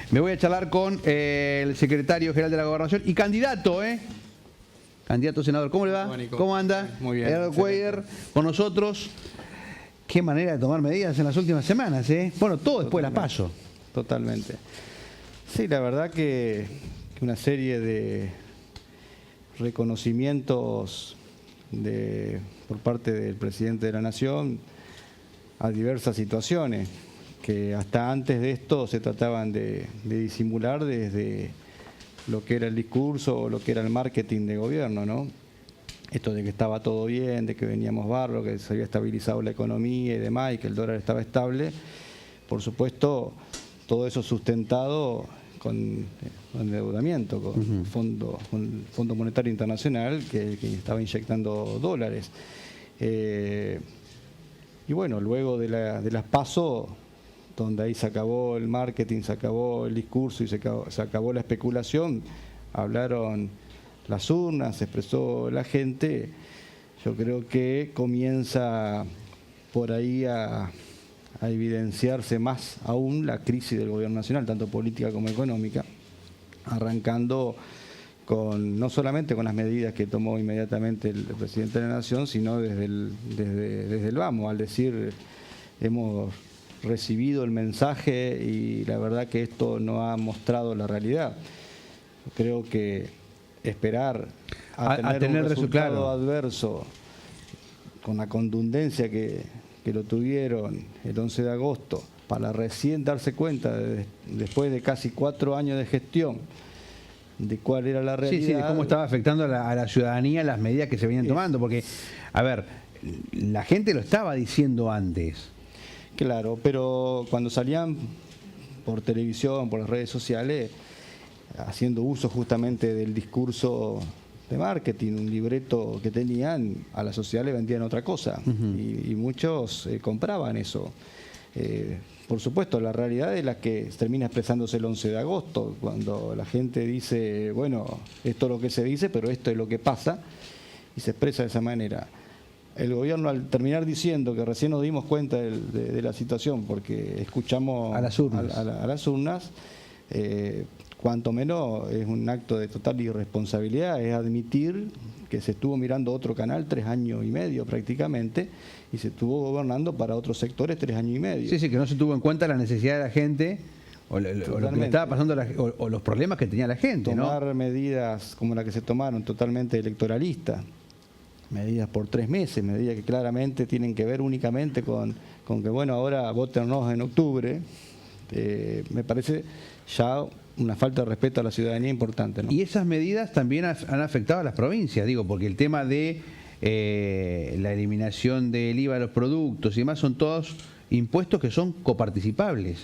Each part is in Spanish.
Me voy a charlar con el secretario general de la Gobernación y candidato, candidato a senador. ¿Cómo le va? ¿Cómo anda? Muy bien. Gerardo Cuellar con nosotros. Qué manera de tomar medidas en las últimas semanas, Bueno, todo después de la PASO. Totalmente. Sí, la verdad que una serie de reconocimientos por parte del presidente de la Nación a diversas situaciones que hasta antes de esto se trataban de disimular desde lo que era el discurso o lo que era el marketing de gobierno, ¿no? Esto de que estaba todo bien, de que veníamos bárbaro, que se había estabilizado la economía y demás, y que el dólar estaba estable. Por supuesto, todo eso sustentado con endeudamiento, con el Fondo Monetario Internacional que estaba inyectando dólares. Y bueno, luego de las PASO, donde ahí se acabó el marketing, se acabó el discurso y se acabó la especulación, hablaron las urnas, se expresó la gente. Yo creo que comienza por ahí a evidenciarse más aún la crisis del gobierno nacional, tanto política como económica, arrancando no solamente con las medidas que tomó inmediatamente el presidente de la Nación, sino desde el vamos, al decir hemos recibido el mensaje y la verdad que esto no ha mostrado la realidad. Creo que esperar a tener un resultado adverso con la contundencia que lo tuvieron el 11 de agosto, para recién darse cuenta, después de casi 4 años de gestión, de cuál era la realidad. Sí, de cómo estaba afectando a la ciudadanía las medidas que se venían tomando, porque, a ver, la gente lo estaba diciendo antes. Claro, pero cuando salían por televisión, por las redes sociales, haciendo uso justamente del discurso de marketing, un libreto que tenían, a la sociedad le vendían otra cosa, y muchos compraban eso. Por supuesto, la realidad es la que termina expresándose el 11 de agosto, cuando la gente dice, bueno, esto es lo que se dice, pero esto es lo que pasa, y se expresa de esa manera. El gobierno, al terminar diciendo que recién nos dimos cuenta de la situación porque escuchamos a las urnas, cuanto menos es un acto de total irresponsabilidad, es admitir que se estuvo mirando otro canal 3 años y medio prácticamente, y se estuvo gobernando para otros sectores 3 años y medio. Sí, que no se tuvo en cuenta la necesidad de la gente, o lo que le estaba pasando, o los problemas que tenía la gente. Tomar medidas como las que se tomaron, totalmente electoralistas, medidas por 3 meses, medidas que claramente tienen que ver únicamente con que, bueno, ahora votennos en octubre, me parece ya una falta de respeto a la ciudadanía importante, ¿no? Y esas medidas también han afectado a las provincias, porque el tema de la eliminación del IVA a los productos y demás son todos impuestos que son coparticipables.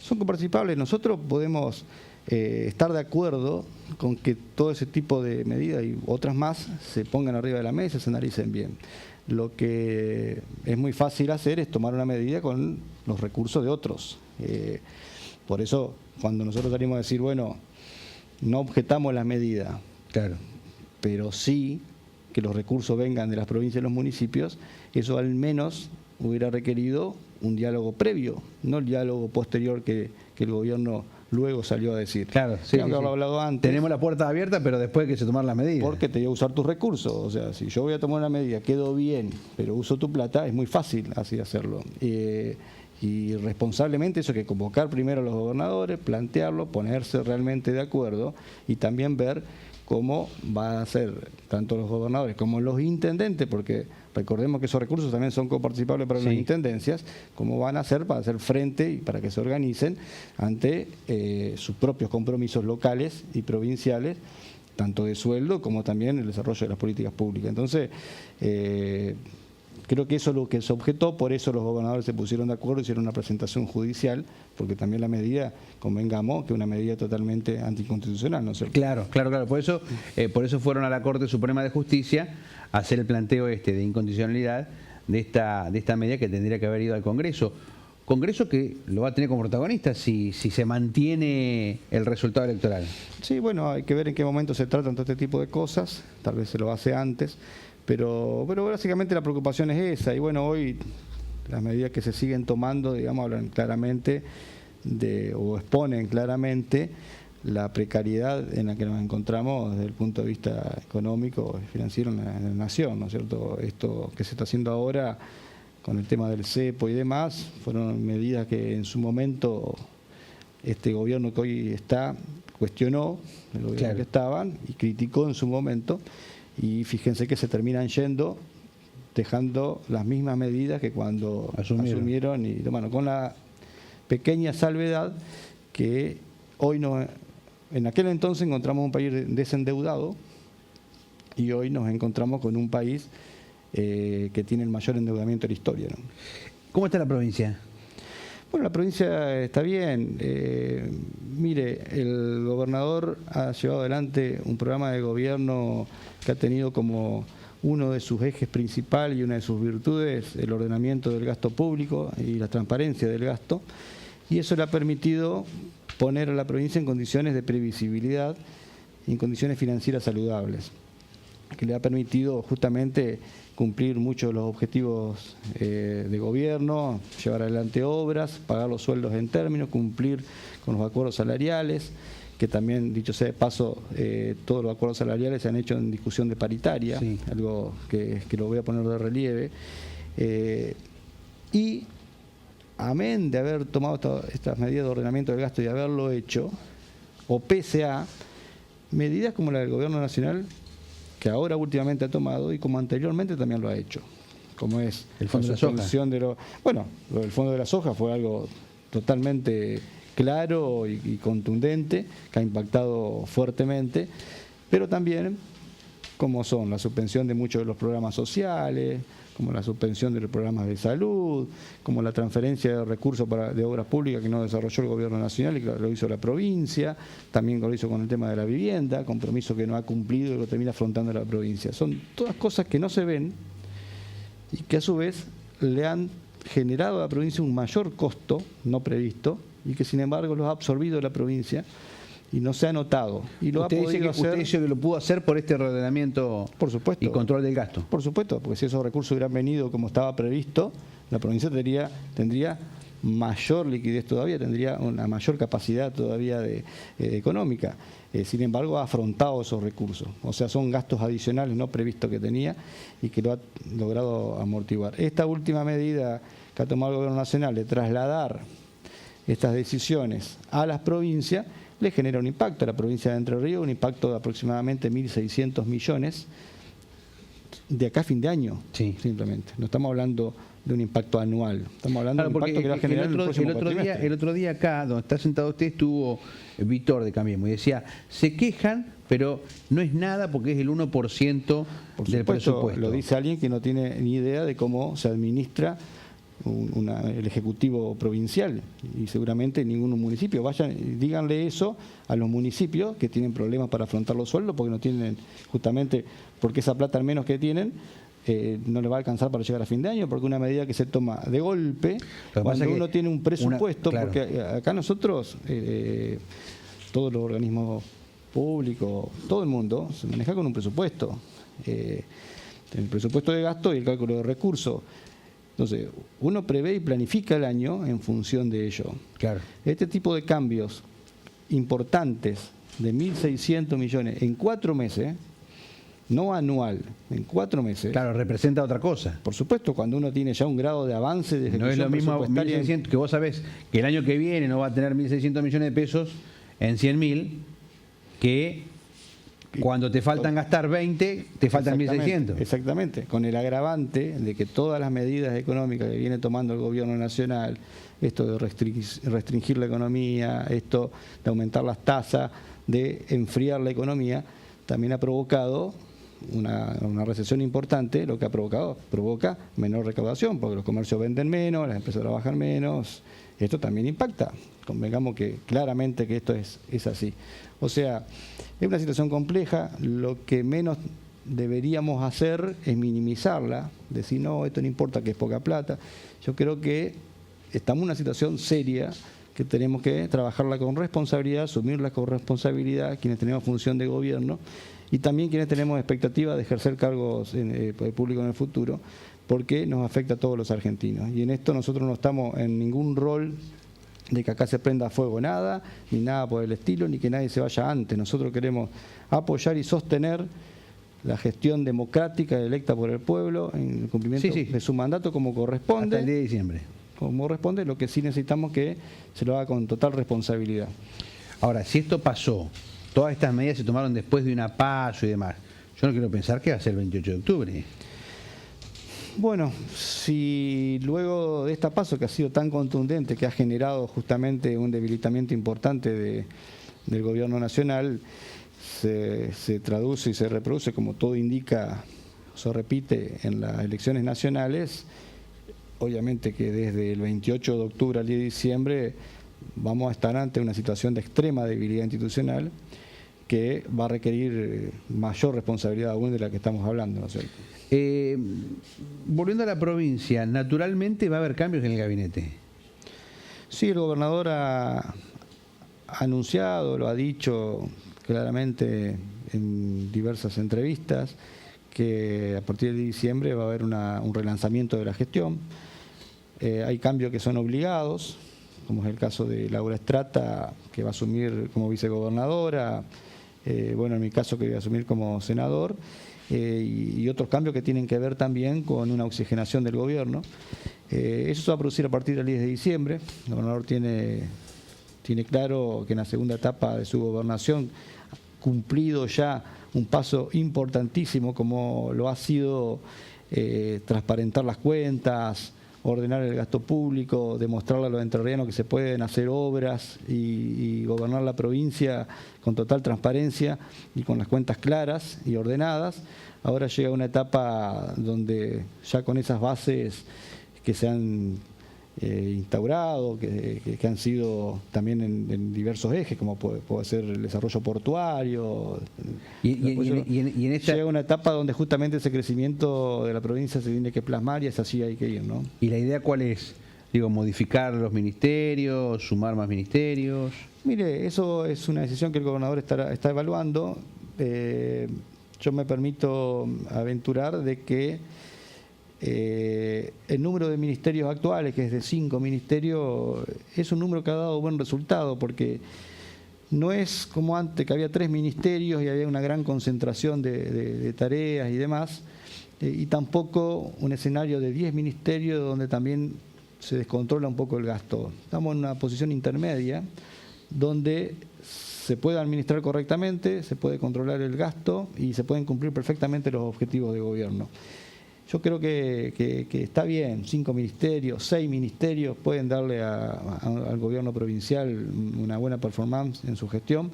Son coparticipables. Nosotros podemos estar de acuerdo con que todo ese tipo de medidas y otras más se pongan arriba de la mesa y se analicen bien. Lo que es muy fácil hacer es tomar una medida con los recursos de otros. Por eso, cuando nosotros salimos a decir, bueno, no objetamos la medida, claro, pero sí que los recursos vengan de las provincias y los municipios, eso al menos hubiera requerido un diálogo previo, no el diálogo posterior que el gobierno luego salió a decir. Claro, sí, que haberlo hablado antes. Tenemos la puerta abierta, pero después hay que se tomar las medidas. Porque te voy a usar tus recursos. O sea, si yo voy a tomar una medida, quedo bien, pero uso tu plata, es muy fácil así hacerlo. Y responsablemente eso hay que convocar primero a los gobernadores, plantearlo, ponerse realmente de acuerdo y también ver cómo van a ser tanto los gobernadores como los intendentes, porque recordemos que esos recursos también son coparticipables para las intendencias, cómo van a hacer para hacer frente y para que se organicen ante sus propios compromisos locales y provinciales, tanto de sueldo como también el desarrollo de las políticas públicas. Entonces, creo que eso es lo que se objetó, por eso los gobernadores se pusieron de acuerdo, hicieron una presentación judicial, porque también la medida, convengamos, que es una medida totalmente anticonstitucional, ¿no es cierto? Claro. Por eso fueron a la Corte Suprema de Justicia a hacer el planteo de incondicionalidad de esta medida que tendría que haber ido al Congreso. Congreso que lo va a tener como protagonista si se mantiene el resultado electoral. Sí, bueno, hay que ver en qué momento se tratan todo este tipo de cosas, tal vez se lo hace antes. Pero básicamente la preocupación es esa, y bueno, hoy las medidas que se siguen tomando, digamos, hablan claramente o exponen claramente la precariedad en la que nos encontramos desde el punto de vista económico y financiero en la nación, ¿no es cierto? Esto que se está haciendo ahora con el tema del cepo y demás, fueron medidas que en su momento este gobierno que hoy está cuestionó, el gobierno que estaban, y criticó en su momento, y fíjense que se terminan yendo, dejando las mismas medidas que cuando asumieron, y bueno, con la pequeña salvedad que hoy no, en aquel entonces encontramos un país desendeudado y hoy nos encontramos con un país que tiene el mayor endeudamiento de la historia, ¿no? ¿Cómo está la provincia? Bueno, la provincia está bien. Mire, el gobernador ha llevado adelante un programa de gobierno que ha tenido como uno de sus ejes principales y una de sus virtudes el ordenamiento del gasto público y la transparencia del gasto, y eso le ha permitido poner a la provincia en condiciones de previsibilidad y en condiciones financieras saludables, que le ha permitido justamente cumplir muchos de los objetivos de gobierno, llevar adelante obras, pagar los sueldos en términos, cumplir con los acuerdos salariales, que también, dicho sea de paso, todos los acuerdos salariales se han hecho en discusión de paritaria, sí, algo que lo voy a poner de relieve. Y amén de haber tomado estas medidas de ordenamiento del gasto y haberlo hecho, o pese a medidas como la del Gobierno Nacional, que ahora últimamente ha tomado y como anteriormente también lo ha hecho, como es el fondo de la soja. Bueno, lo del fondo de la soja fue algo totalmente claro y contundente, que ha impactado fuertemente, pero también como son la suspensión de muchos de los programas sociales, como la suspensión de los programas de salud, como la transferencia de recursos de obras públicas que no desarrolló el Gobierno Nacional y que lo hizo la provincia, también lo hizo con el tema de la vivienda, compromiso que no ha cumplido y lo termina afrontando la provincia. Son todas cosas que no se ven y que a su vez le han generado a la provincia un mayor costo no previsto y que sin embargo los ha absorbido la provincia y no se ha notado. Y lo usted dice que lo pudo hacer por este reordenamiento, por supuesto, y control del gasto. Por supuesto, porque si esos recursos hubieran venido como estaba previsto, la provincia tendría mayor liquidez todavía, tendría una mayor capacidad todavía económica. Sin embargo, ha afrontado esos recursos. O sea, son gastos adicionales no previstos que tenía y que lo ha logrado amortiguar. Esta última medida que ha tomado el Gobierno Nacional de trasladar estas decisiones a las provincias le genera un impacto a la provincia de Entre Ríos, un impacto de aproximadamente 1.600 millones de acá a fin de año, sí, simplemente. No estamos hablando de un impacto anual, estamos hablando de un impacto que va a generar en el próximo cuatrimestre. El otro día acá, donde está sentado usted, estuvo Víctor de Cambiemos y decía, se quejan, pero no es nada porque es el 1% del presupuesto. Lo dice alguien que no tiene ni idea de cómo se administra el Ejecutivo provincial y seguramente ningún municipio. Vayan, díganle eso a los municipios que tienen problemas para afrontar los sueldos porque no tienen, justamente porque esa plata al menos que tienen no le va a alcanzar para llegar a fin de año, porque una medida que se toma de golpe cuando uno tiene un presupuesto, claro, porque acá nosotros todos los organismos públicos, todo el mundo se maneja con un presupuesto, el presupuesto de gasto y el cálculo de recursos. Entonces, uno prevé y planifica el año en función de ello. Claro. Este tipo de cambios importantes de 1.600 millones en 4 meses, no anual, en 4 meses. Claro, representa otra cosa. Por supuesto, cuando uno tiene ya un grado de avance de ejecución. No es lo mismo 1.600, que vos sabés que el año que viene no va a tener 1.600 millones de pesos en 100.000, que cuando te faltan gastar 20, te faltan 1.600. Exactamente, con el agravante de que todas las medidas económicas que viene tomando el Gobierno Nacional, esto de restringir la economía, esto de aumentar las tasas, de enfriar la economía, también ha provocado una recesión importante, lo que ha provoca menor recaudación, porque los comercios venden menos, las empresas trabajan menos, esto también impacta. Convengamos que claramente que esto es así. O sea, es una situación compleja, lo que menos deberíamos hacer es minimizarla, decir no, esto no importa que es poca plata. Yo creo que estamos en una situación seria que tenemos que trabajarla con responsabilidad, asumirla con responsabilidad, quienes tenemos función de gobierno y también quienes tenemos expectativa de ejercer cargos públicos en el futuro, porque nos afecta a todos los argentinos. Y en esto nosotros no estamos en ningún rol de que acá se prenda fuego nada, ni nada por el estilo, ni que nadie se vaya antes. Nosotros queremos apoyar y sostener la gestión democrática electa por el pueblo en el cumplimiento de su mandato como corresponde. Hasta el día de diciembre. Como corresponde, lo que sí necesitamos que se lo haga con total responsabilidad. Ahora, si esto pasó, todas estas medidas se tomaron después de una PASO y demás, yo no quiero pensar que va a ser el 28 de octubre. Bueno, si luego de esta PASO que ha sido tan contundente, que ha generado justamente un debilitamiento importante del gobierno nacional, se traduce y se reproduce, como todo indica, se repite en las elecciones nacionales, obviamente que desde el 28 de octubre al 10 de diciembre vamos a estar ante una situación de extrema debilidad institucional que va a requerir mayor responsabilidad aún de la que estamos hablando, ¿no es cierto? Volviendo a la provincia, naturalmente va a haber cambios en el gabinete. Sí, el gobernador ha anunciado, lo ha dicho claramente en diversas entrevistas, que a partir de diciembre va a haber un relanzamiento de la gestión. Hay cambios que son obligados, como es el caso de Laura Estrata, que va a asumir como vicegobernadora, bueno, en mi caso que voy a asumir como senador, y otros cambios que tienen que ver también con una oxigenación del gobierno. Eso se va a producir a partir del 10 de diciembre. El gobernador tiene claro que en la segunda etapa de su gobernación cumplido ya un paso importantísimo como lo ha sido transparentar las cuentas, ordenar el gasto público, demostrarle a los entrerrianos que se pueden hacer obras y gobernar la provincia con total transparencia y con las cuentas claras y ordenadas. Ahora llega una etapa donde ya con esas bases que se han instaurado, que han sido también en diversos ejes, como puede ser el desarrollo portuario. Y en esta... Llega una etapa donde justamente ese crecimiento de la provincia se tiene que plasmar y es así hay que ir, ¿no? ¿Y la idea cuál es? Digo, modificar los ministerios, sumar más ministerios. Mire, eso es una decisión que el gobernador está evaluando. Yo me permito aventurar de que el número de ministerios actuales, que es de 5 ministerios, es un número que ha dado buen resultado, porque no es como antes, que había 3 ministerios y había una gran concentración de tareas y demás, y tampoco un escenario de 10 ministerios donde también se descontrola un poco el gasto. Estamos en una posición intermedia donde se puede administrar correctamente, se puede controlar el gasto y se pueden cumplir perfectamente los objetivos de gobierno. Yo creo que está bien, 5 ministerios, 6 ministerios pueden darle al gobierno provincial una buena performance en su gestión,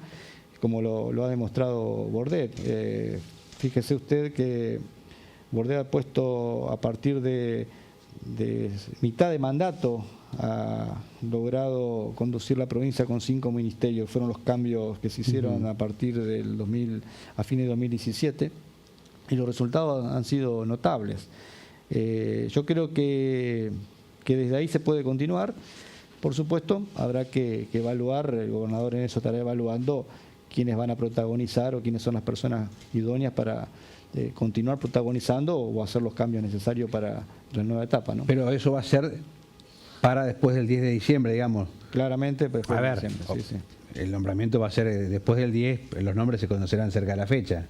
como lo ha demostrado Bordet. Fíjese usted que Bordet ha puesto a partir de mitad de mandato, ha logrado conducir la provincia con 5 ministerios. Fueron los cambios que se hicieron a partir a fines de 2017. Y los resultados han sido notables. Yo creo que desde ahí se puede continuar. Por supuesto, habrá que evaluar, el gobernador en eso estará evaluando quiénes van a protagonizar o quiénes son las personas idóneas para continuar protagonizando o hacer los cambios necesarios para la nueva etapa, ¿no? Pero eso va a ser para después del 10 de diciembre, digamos. Claramente, después de diciembre. Sí. El nombramiento va a ser después del 10, los nombres se conocerán cerca de la fecha.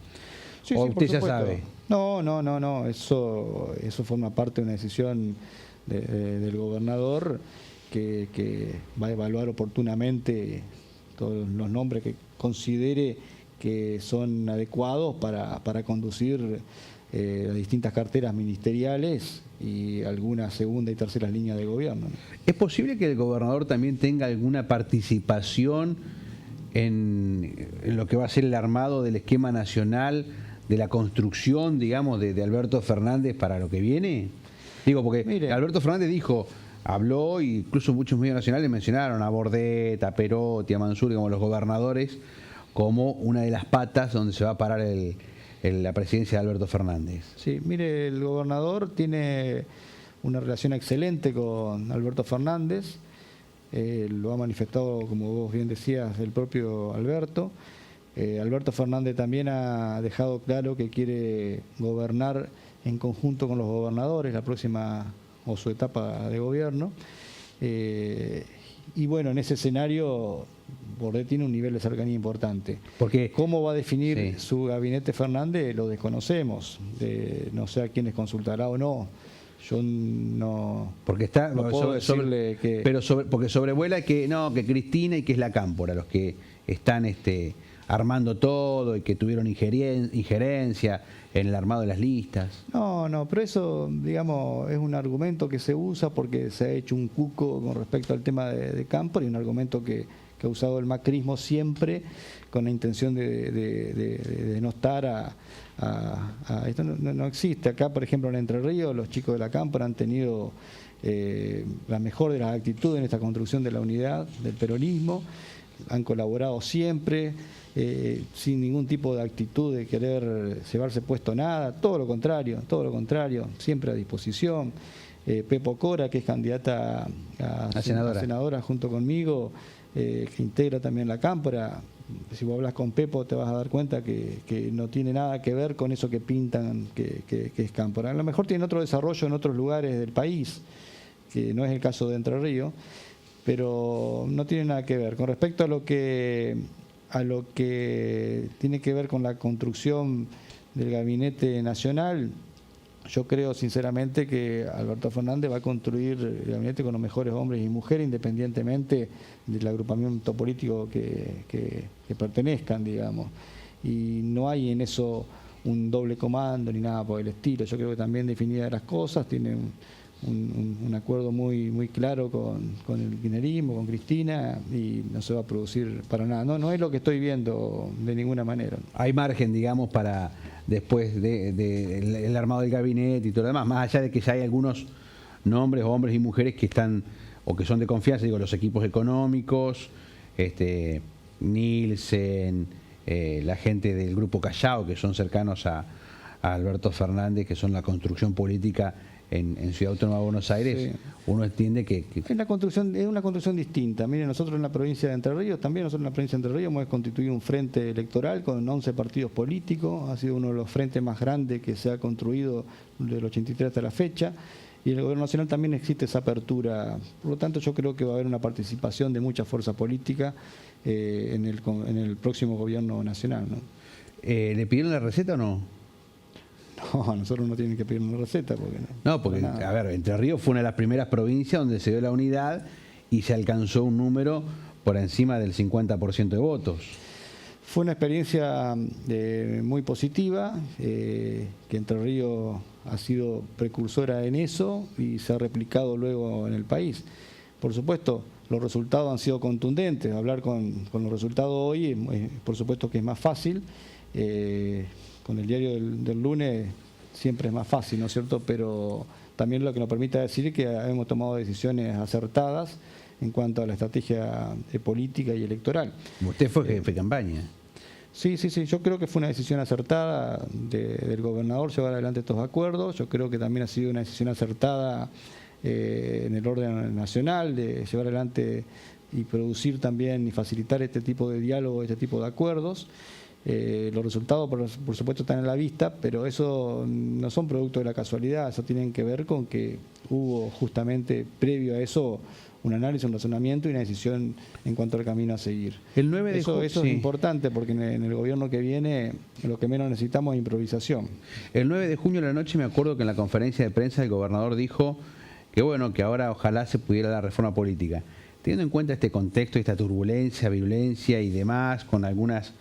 Sí, ¿O sí, usted ya sabe? No, eso forma parte de una decisión del gobernador que va a evaluar oportunamente todos los nombres que considere que son adecuados para conducir las distintas carteras ministeriales y algunas segunda y tercera líneas de gobierno, ¿no? ¿Es posible que el gobernador también tenga alguna participación en lo que va a ser el armado del esquema nacional, de la construcción, digamos, de Alberto Fernández para lo que viene? Digo, porque mire, Alberto Fernández habló, y incluso muchos medios nacionales mencionaron a Bordet, a Perotti, a Mansur, como los gobernadores, como una de las patas donde se va a parar la presidencia de Alberto Fernández. Sí, mire, el gobernador tiene una relación excelente con Alberto Fernández, lo ha manifestado, como vos bien decías, el propio Alberto. Alberto Fernández también ha dejado claro que quiere gobernar en conjunto con los gobernadores la próxima o su etapa de gobierno. Y bueno, en ese escenario Bordet tiene un nivel de cercanía importante. Porque ¿Cómo va a definir sí, su gabinete Fernández? Lo desconocemos. No sé a quiénes consultará o no. Yo no, porque está no puedo decirle que... pero porque sobrevuela que no, que Cristina y que es la Cámpora los que están armando todo y que tuvieron injerencia en el armado de las listas. No, pero eso, digamos, es un argumento que se usa porque se ha hecho un cuco con respecto al tema de Cámpora, y un argumento que ha usado el macrismo siempre con la intención de denostar a esto. No existe. Acá, por ejemplo, en Entre Ríos, los chicos de la Cámpora han tenido la mejor de las actitudes en esta construcción de la unidad del peronismo, han colaborado siempre, sin ningún tipo de actitud de querer llevarse puesto nada, todo lo contrario, siempre a disposición. Pepo Cora, que es candidata a senadora junto conmigo, que integra también la Cámpora. Si vos hablas con Pepo te vas a dar cuenta que no tiene nada que ver con eso que pintan que es Cámpora. A lo mejor tiene otro desarrollo en otros lugares del país, que no es el caso de Entre Ríos, pero no tiene nada que ver. Con respecto a lo que tiene que ver con la construcción del gabinete nacional, yo creo sinceramente que Alberto Fernández va a construir el gabinete con los mejores hombres y mujeres, independientemente del agrupamiento político que pertenezcan, digamos. Y no hay en eso un doble comando ni nada por el estilo. Yo creo que también definidas las cosas, tiene un acuerdo muy claro con el kirchnerismo, con Cristina, y no se va a producir para nada. No es lo que estoy viendo de ninguna manera. Hay margen, digamos, para después el armado del gabinete y todo lo demás, más allá de que ya hay algunos nombres, hombres y mujeres que están o que son de confianza, digo, los equipos económicos, Nielsen, la gente del Grupo Callao, que son cercanos a Alberto Fernández, que son la construcción política en Ciudad Autónoma de Buenos Aires. Sí. Uno entiende que... Es una construcción distinta. Miren, nosotros en la provincia de Entre Ríos, nosotros en la provincia de Entre Ríos hemos constituido un frente electoral con 11 partidos políticos. Ha sido uno de los frentes más grandes que se ha construido del 83 hasta la fecha. Y en el gobierno nacional también existe esa apertura. Por lo tanto, yo creo que va a haber una participación de mucha fuerza política en el próximo gobierno nacional, ¿no? ¿Le pidieron la receta o no? No, a nosotros no tienen que pedir una receta. Porque a ver, Entre Ríos fue una de las primeras provincias donde se dio la unidad y se alcanzó un número por encima del 50% de votos. Fue una experiencia muy positiva, que Entre Ríos ha sido precursora en eso y se ha replicado luego en el país. Por supuesto, los resultados han sido contundentes. Hablar con los resultados hoy, por supuesto que es más fácil. Con el diario del lunes siempre es más fácil, ¿no es cierto? Pero también lo que nos permite decir que hemos tomado decisiones acertadas en cuanto a la estrategia política y electoral. Usted fue jefe de campaña. Sí, yo creo que fue una decisión acertada del gobernador llevar adelante estos acuerdos. Yo creo que también ha sido una decisión acertada en el orden nacional de llevar adelante y producir también y facilitar este tipo de diálogo, este tipo de acuerdos. Los resultados, por supuesto, están a la vista, pero eso no son producto de la casualidad, eso tienen que ver con que hubo justamente previo a eso un análisis, un razonamiento y una decisión en cuanto al camino a seguir. El 9 de eso sí. Es importante porque en el gobierno que viene lo que menos necesitamos es improvisación. El 9 de junio de la noche me acuerdo que en la conferencia de prensa el gobernador dijo que bueno, que ahora ojalá se pudiera la reforma política. Teniendo en cuenta este contexto, esta turbulencia, violencia y demás, con algunas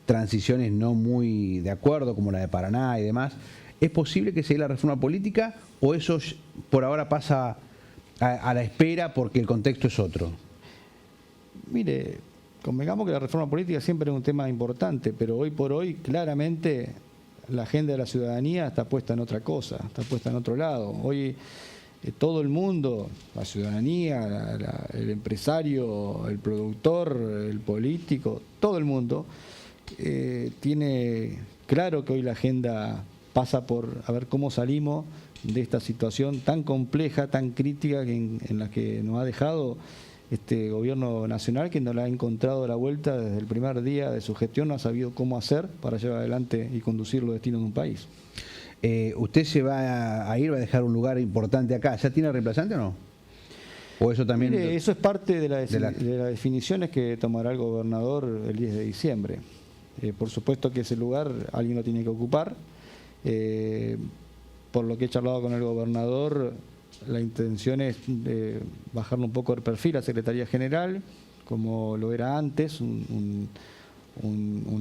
transiciones no muy de acuerdo, como la de Paraná y demás, ¿es posible que se dé la reforma política o eso por ahora pasa a la espera porque el contexto es otro? Mire, convengamos que la reforma política siempre es un tema importante, pero hoy por hoy claramente la agenda de la ciudadanía está puesta en otra cosa, está puesta en otro lado. Hoy todo el mundo, la ciudadanía, el empresario, el productor, el político, todo el mundo tiene claro que hoy la agenda pasa por a ver cómo salimos de esta situación tan compleja, tan crítica en la que nos ha dejado este gobierno nacional, que no le ha encontrado la vuelta desde el primer día de su gestión, no ha sabido cómo hacer para llevar adelante y conducir los destinos de un país. ¿Usted se va a ir, va a dejar un lugar importante acá? ¿Ya tiene reemplazante o no? ¿O eso también? Mire, eso es parte de las definiciones que tomará el gobernador el 10 de diciembre. Por supuesto que ese lugar alguien lo tiene que ocupar. Por lo que he charlado con el gobernador, la intención es bajarle un poco el perfil a Secretaría General, como lo era antes, un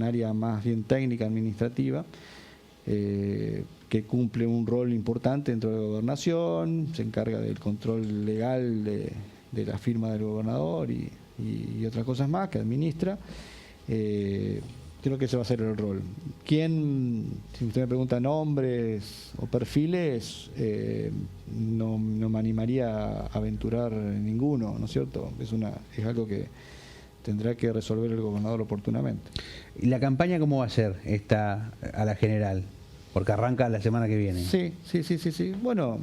área más bien técnica, administrativa, que cumple un rol importante dentro de la gobernación, se encarga del control legal de la firma del gobernador y otras cosas más que administra. Creo que ese va a ser el rol. ¿Quién, si usted me pregunta nombres o perfiles, no me animaría a aventurar ninguno, ¿no es cierto? Es algo que tendrá que resolver el gobernador oportunamente. ¿Y la campaña cómo va a ser a la general? Porque arranca la semana que viene. Sí. Bueno,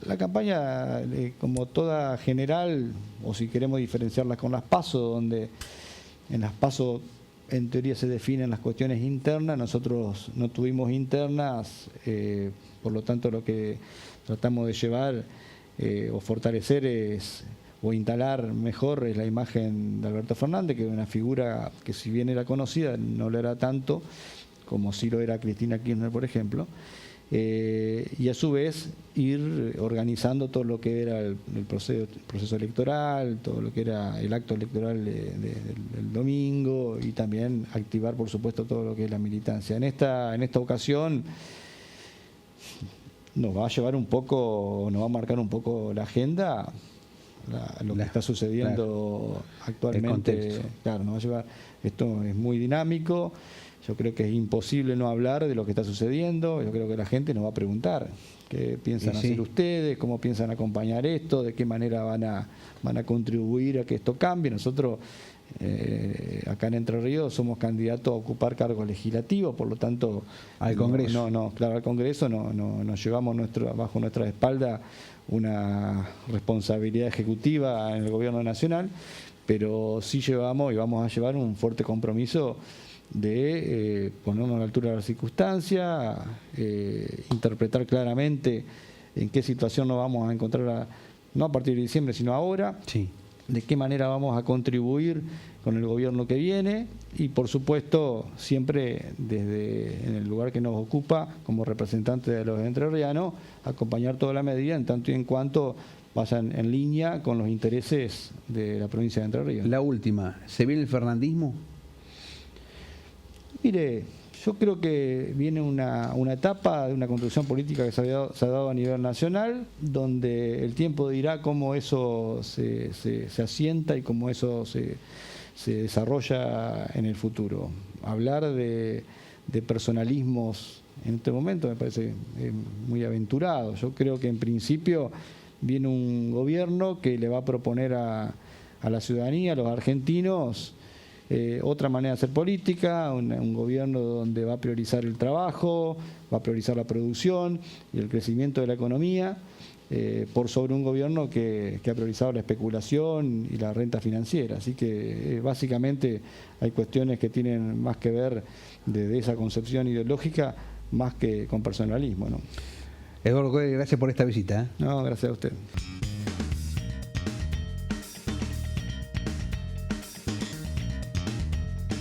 la campaña, como toda general, o si queremos diferenciarlas con las PASO, donde en las PASO en teoría se definen las cuestiones internas, nosotros no tuvimos internas, por lo tanto lo que tratamos de llevar o fortalecer o instalar mejor es la imagen de Alberto Fernández, que es una figura que si bien era conocida, no lo era tanto como sí lo era Cristina Kirchner, por ejemplo, y a su vez ir organizando todo lo que era el proceso electoral, todo lo que era el acto electoral del domingo, y también activar, por supuesto, todo lo que es la militancia. En esta ocasión nos va a llevar un poco, nos va a marcar un poco la agenda, lo que está sucediendo actualmente. Claro, nos va a llevar, esto es muy dinámico. Yo creo que es imposible no hablar de lo que está sucediendo. Yo creo que la gente nos va a preguntar qué piensan hacer ustedes, cómo piensan acompañar esto, de qué manera van a contribuir a que esto cambie. Nosotros acá en Entre Ríos somos candidatos a ocupar cargos legislativos, por lo tanto al Congreso. Claro, al Congreso nos llevamos bajo nuestra espalda una responsabilidad ejecutiva en el gobierno nacional, pero sí llevamos y vamos a llevar un fuerte compromiso de ponernos a la altura de la circunstancia, interpretar claramente en qué situación nos vamos a encontrar, no a partir de diciembre, sino ahora, de qué manera vamos a contribuir con el gobierno que viene y, por supuesto, siempre desde en el lugar que nos ocupa como representante de los entrerrianos, acompañar toda la medida en tanto y en cuanto vayan en línea con los intereses de la provincia de Entre Ríos. La última, ¿se viene el fernandismo? Mire, yo creo que viene una etapa de una construcción política que se ha dado a nivel nacional, donde el tiempo dirá cómo eso se asienta y cómo eso se desarrolla en el futuro. Hablar de personalismos en este momento me parece muy aventurado. Yo creo que en principio viene un gobierno que le va a proponer a la ciudadanía, a los argentinos, otra manera de hacer política, un gobierno donde va a priorizar el trabajo, va a priorizar la producción y el crecimiento de la economía, por sobre un gobierno que ha priorizado la especulación y la renta financiera. Así que básicamente hay cuestiones que tienen más que ver de esa concepción ideológica más que con personalismo, ¿no? Eduardo Coelho, gracias por esta visita. No, gracias a usted.